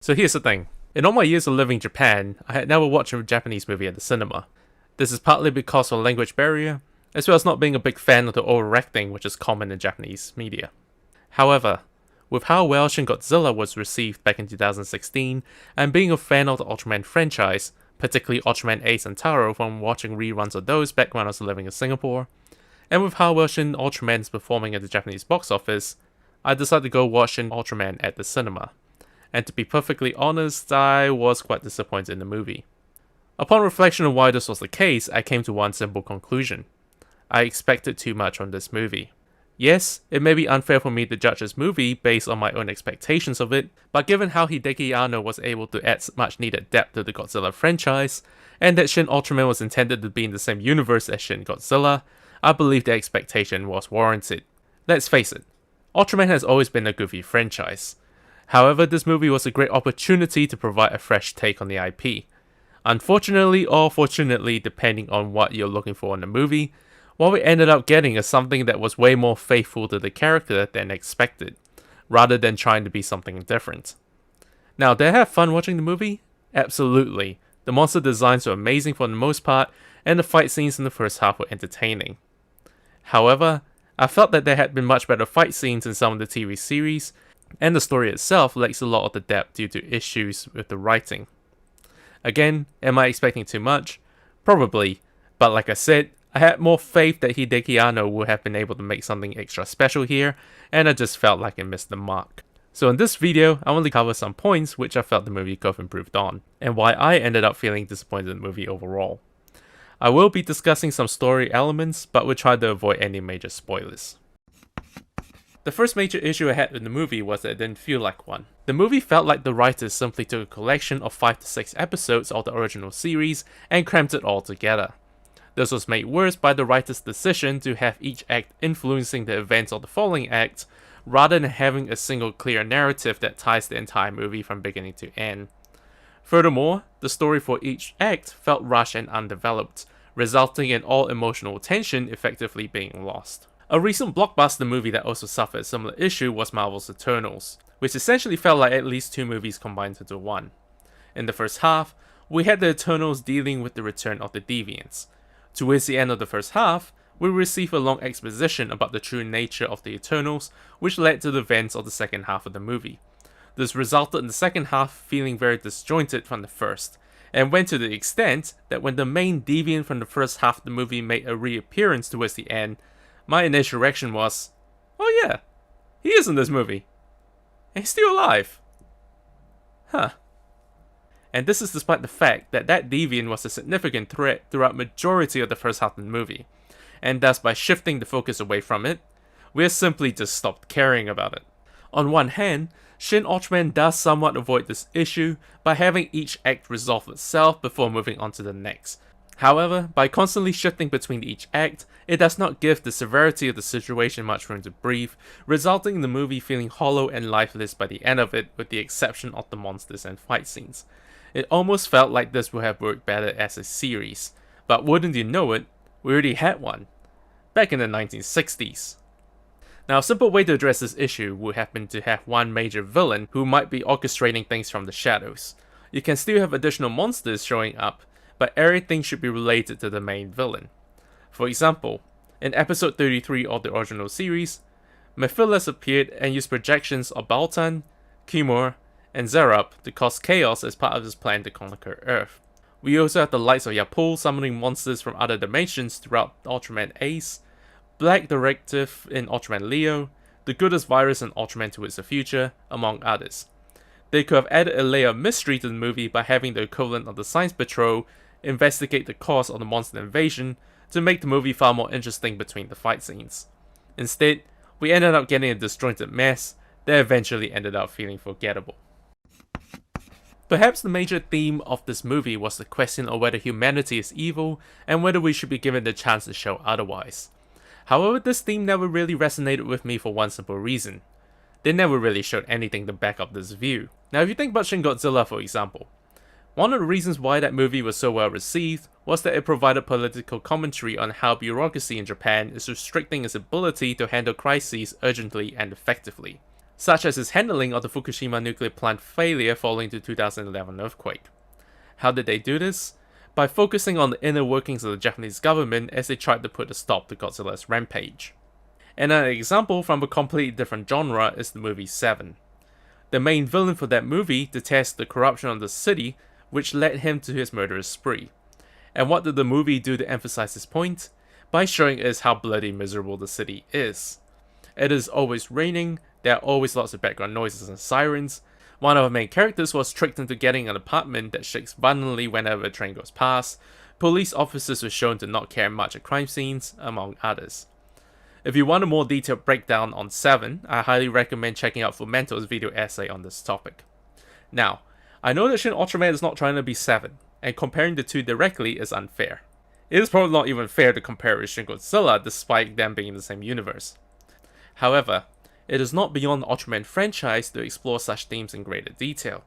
So here's the thing. In all my years of living in Japan, I had never watched a Japanese movie at the cinema. This is partly because of a language barrier, as well as not being a big fan of the overacting which is common in Japanese media. However, with how well Shin Godzilla was received back in 2016, and being a fan of the Ultraman franchise, particularly Ultraman Ace and Taro from watching reruns of those back when I was living in Singapore, and with how well Shin Ultraman is performing at the Japanese box office, I decided to go watch Shin Ultraman at the cinema. And to be perfectly honest, I was quite disappointed in the movie. Upon reflection on why this was the case, I came to one simple conclusion. I expected too much from this movie. Yes, it may be unfair for me to judge this movie based on my own expectations of it, but given how Hideki Anno was able to add much needed depth to the Godzilla franchise, and that Shin Ultraman was intended to be in the same universe as Shin Godzilla, I believe the expectation was warranted. Let's face it, Ultraman has always been a goofy franchise. However, this movie was a great opportunity to provide a fresh take on the IP. Unfortunately or fortunately, depending on what you're looking for in the movie, what we ended up getting is something that was way more faithful to the character than expected, rather than trying to be something different. Now, did I have fun watching the movie? Absolutely. The monster designs were amazing for the most part, and the fight scenes in the first half were entertaining. However, I felt that there had been much better fight scenes in some of the TV series, and the story itself lacks a lot of the depth due to issues with the writing. Again, am I expecting too much? Probably, but like I said, I had more faith that Hideki Anno would have been able to make something extra special here, and I just felt like it missed the mark. So in this video, I want to cover some points which I felt the movie could have improved on, and why I ended up feeling disappointed in the movie overall. I will be discussing some story elements, but will try to avoid any major spoilers. The first major issue I had with the movie was that it didn't feel like one. The movie felt like the writers simply took a collection of 5 to 6 episodes of the original series and crammed it all together. This was made worse by the writer's decision to have each act influencing the events of the following act, rather than having a single clear narrative that ties the entire movie from beginning to end. Furthermore, the story for each act felt rushed and undeveloped, resulting in all emotional tension effectively being lost. A recent blockbuster movie that also suffered a similar issue was Marvel's Eternals, which essentially felt like at least 2 movies combined into one. In the first half, we had the Eternals dealing with the return of the Deviants. Towards the end of the first half, we received a long exposition about the true nature of the Eternals, which led to the events of the second half of the movie. This resulted in the second half feeling very disjointed from the first, and went to the extent that when the main deviant from the first half of the movie made a reappearance towards the end, my initial reaction was, oh yeah, he is in this movie. And he's still alive. Huh. And this is despite the fact that that deviant was a significant threat throughout majority of the first half of the movie. And thus by shifting the focus away from it, we simply just stopped caring about it. On one hand, Shin Ultraman does somewhat avoid this issue by having each act resolve itself before moving on to the next. However, by constantly shifting between each act, it does not give the severity of the situation much room to breathe, resulting in the movie feeling hollow and lifeless by the end of it, with the exception of the monsters and fight scenes. It almost felt like this would have worked better as a series, but wouldn't you know it, we already had one, back in the 1960s. Now, a simple way to address this issue would have been to have one major villain who might be orchestrating things from the shadows. You can still have additional monsters showing up, but everything should be related to the main villain. For example, in episode 33 of the original series, Mephiles appeared and used projections of Baltan, Kimur, and Zerub to cause chaos as part of his plan to conquer Earth. We also have the likes of Yapul summoning monsters from other dimensions throughout Ultraman Ace, Black Directive in Ultraman Leo, the Goodest Virus in Ultraman Towards the Future, among others. They could have added a layer of mystery to the movie by having the equivalent of the Science Patrol investigate the cause of the monster invasion to make the movie far more interesting between the fight scenes. Instead, we ended up getting a disjointed mess that eventually ended up feeling forgettable. Perhaps the major theme of this movie was the question of whether humanity is evil and whether we should be given the chance to show otherwise. However, this theme never really resonated with me for one simple reason. They never really showed anything to back up this view. Now if you think about Shin Godzilla for example, one of the reasons why that movie was so well received was that it provided political commentary on how bureaucracy in Japan is restricting its ability to handle crises urgently and effectively. such as his handling of the Fukushima nuclear plant failure following the 2011 earthquake. How did they do this? By focusing on the inner workings of the Japanese government as they tried to put a stop to Godzilla's rampage. And an example from a completely different genre is the movie Seven. The main villain for that movie detests the corruption of the city, which led him to his murderous spree. And what did the movie do to emphasize this point? By showing us how bloody miserable the city is. It is always raining, there are always lots of background noises and sirens. One of our main characters was tricked into getting an apartment that shakes violently whenever a train goes past. Police officers were shown to not care much at crime scenes, among others. If you want a more detailed breakdown on 7, I highly recommend checking out Filmento's video essay on this topic. Now, I know that Shin Ultraman is not trying to be 7, and comparing the two directly is unfair. It is probably not even fair to compare with Shin Godzilla despite them being in the same universe. However, it is not beyond the Ultraman franchise to explore such themes in greater detail.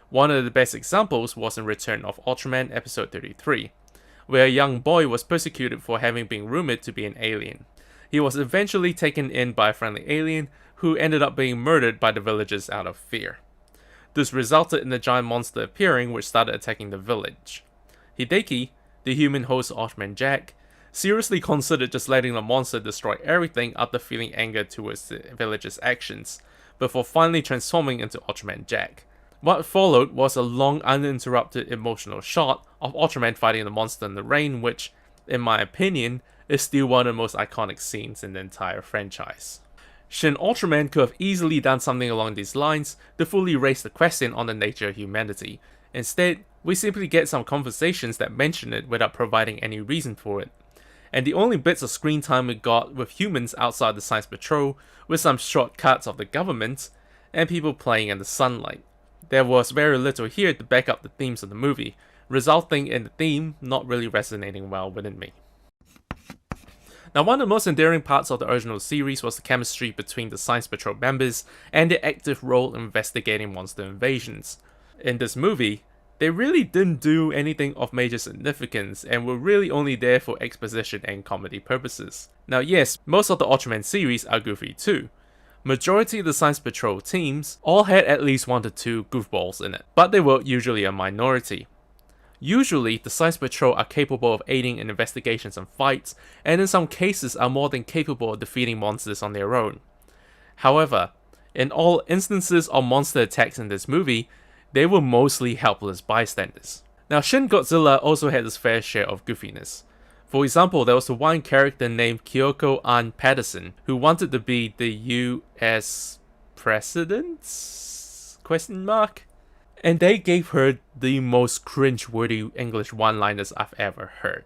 One of the best examples was in Return of Ultraman episode 33, where a young boy was persecuted for having been rumored to be an alien. He was eventually taken in by a friendly alien who ended up being murdered by the villagers out of fear. This resulted in a giant monster appearing which started attacking the village. Hideki, the human host of Ultraman Jack, seriously considered just letting the monster destroy everything after feeling anger towards the villagers' actions, before finally transforming into Ultraman Jack. What followed was a long uninterrupted emotional shot of Ultraman fighting the monster in the rain, which, in my opinion, is still one of the most iconic scenes in the entire franchise. Shin Ultraman could have easily done something along these lines to fully raise the question on the nature of humanity. Instead, we simply get some conversations that mention it without providing any reason for it. And the only bits of screen time we got with humans outside the Science Patrol were some short cuts of the government and people playing in the sunlight. There was very little here to back up the themes of the movie, resulting in the theme not really resonating well within me. Now, one of the most endearing parts of the original series was the chemistry between the Science Patrol members and their active role in investigating monster invasions. In this movie, they really didn't do anything of major significance and were really only there for exposition and comedy purposes. Now yes, most of the Ultraman series are goofy too. Majority of the Science Patrol teams all had at least 1 to 2 goofballs in it, but they were usually a minority. Usually, the Science Patrol are capable of aiding in investigations and fights, and in some cases are more than capable of defeating monsters on their own. However, in all instances of monster attacks in this movie, they were mostly helpless bystanders. Now, Shin Godzilla also had his fair share of goofiness. For example, there was the one character named Kyoko Ann Patterson who wanted to be the US president? And they gave her the most cringe-worthy English one-liners I've ever heard.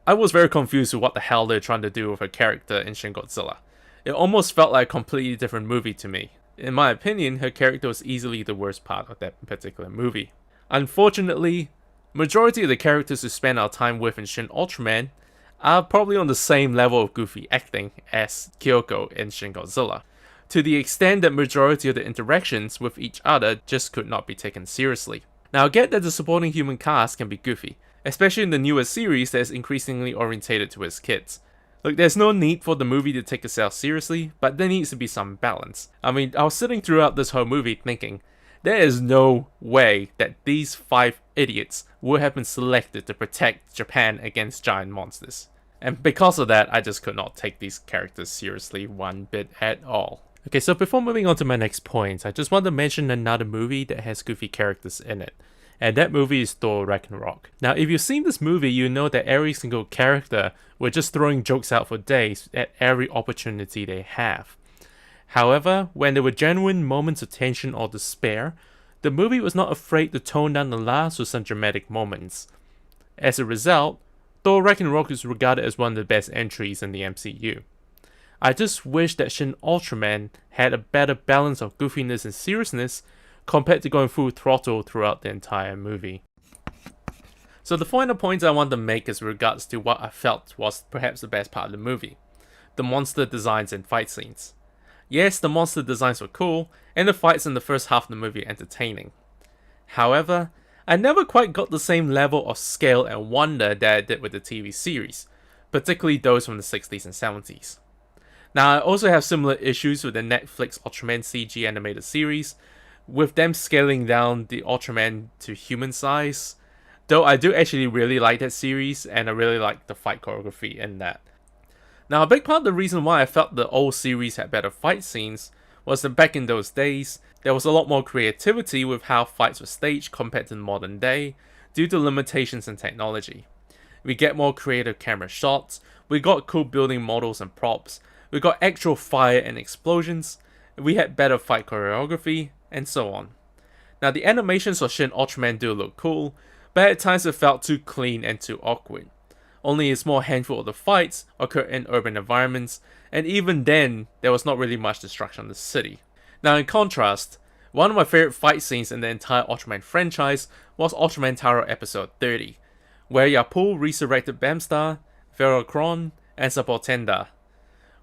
I was very confused with what the hell they're trying to do with her character in Shin Godzilla. It almost felt like a completely different movie to me. In my opinion, her character was easily the worst part of that particular movie. Unfortunately, majority of the characters we spend our time with in Shin Ultraman are probably on the same level of goofy acting as Kyoko in Shin Godzilla, to the extent that majority of the interactions with each other just could not be taken seriously. Now I get that the supporting human cast can be goofy, especially in the newer series that is increasingly orientated towards kids. Look, there's no need for the movie to take itself seriously, but there needs to be some balance. I mean, I was sitting throughout this whole movie thinking, there is no way that these 5 idiots would have been selected to protect Japan against giant monsters. And because of that, I just could not take these characters seriously one bit at all. Okay, so before moving on to my next point, I just want to mention another movie that has goofy characters in it. And that movie is Thor Ragnarok. Now, if you've seen this movie, you know that every single character were just throwing jokes out for days at every opportunity they have. However, when there were genuine moments of tension or despair, the movie was not afraid to tone down the laughs with some dramatic moments. As a result, Thor Ragnarok is regarded as one of the best entries in the MCU. I just wish that Shin Ultraman had a better balance of goofiness and seriousness compared to going full throttle throughout the entire movie. So the final point I want to make is regards to what I felt was perhaps the best part of the movie: the monster designs and fight scenes. Yes, the monster designs were cool, and the fights in the first half of the movie entertaining. However, I never quite got the same level of scale and wonder that I did with the TV series, particularly those from the 60s and 70s. Now, I also have similar issues with the Netflix Ultraman CG animated series, with them scaling down the Ultraman to human size. Though I do actually really like that series, and I really like the fight choreography in that. Now, a big part of the reason why I felt the old series had better fight scenes was that back in those days, there was a lot more creativity with how fights were staged compared to the modern day, due to limitations in technology. We get more creative camera shots, we got cool building models and props, we got actual fire and explosions, we had better fight choreography, and so on. Now, the animations for Shin Ultraman do look cool, but at times it felt too clean and too awkward. Only a small handful of the fights occur in urban environments, and even then, there was not really much destruction on the city. Now, in contrast, one of my favorite fight scenes in the entire Ultraman franchise was Ultraman Taro episode 30, where Yapul resurrected Bamstar, Verocron, and Sapotenda.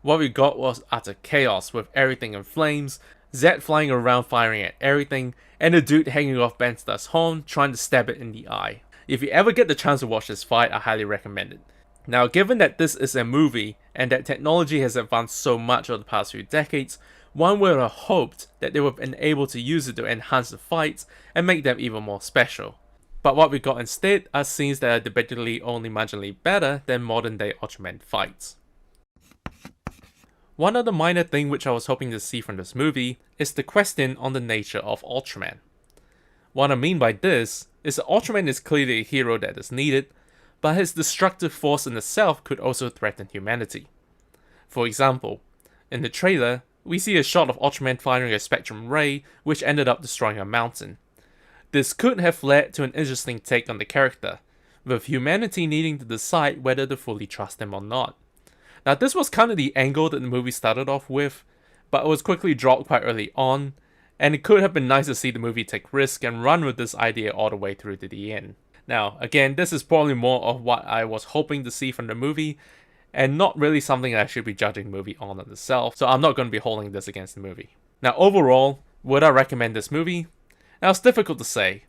What we got was utter chaos with everything in flames, Zed flying around firing at everything, and a dude hanging off Bamstar's horn trying to stab it in the eye. If you ever get the chance to watch this fight, I highly recommend it. Now, given that this is a movie, and that technology has advanced so much over the past few decades, one would have hoped that they would have been able to use it to enhance the fights and make them even more special. But what we got instead are scenes that are debatably only marginally better than modern day Ultraman fights. One other minor thing which I was hoping to see from this movie is the question on the nature of Ultraman. What I mean by this is that Ultraman is clearly a hero that is needed, but his destructive force in itself could also threaten humanity. For example, in the trailer, we see a shot of Ultraman firing a spectrum ray which ended up destroying a mountain. This could have led to an interesting take on the character, with humanity needing to decide whether to fully trust him or not. Now, this was kind of the angle that the movie started off with, but it was quickly dropped quite early on, and it could have been nice to see the movie take risk and run with this idea all the way through to the end. Now, again, this is probably more of what I was hoping to see from the movie, and not really something that I should be judging the movie on itself, so I'm not going to be holding this against the movie. Now, overall, would I recommend this movie? Now, it's difficult to say.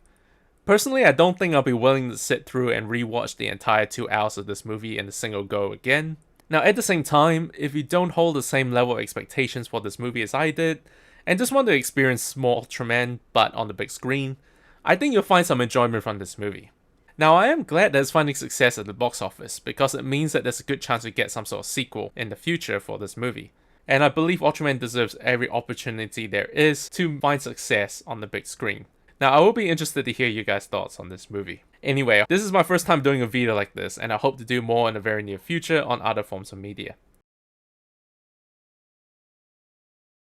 Personally, I don't think I'll be willing to sit through and rewatch the entire 2 hours of this movie in a single go again. Now, at the same time, if you don't hold the same level of expectations for this movie as I did, and just want to experience more Ultraman but on the big screen, I think you'll find some enjoyment from this movie. Now, I am glad that it's finding success at the box office, because it means that there's a good chance we get some sort of sequel in the future for this movie. And I believe Ultraman deserves every opportunity there is to find success on the big screen. Now, I will be interested to hear you guys' thoughts on this movie. Anyway, this is my first time doing a video like this, and I hope to do more in the very near future on other forms of media.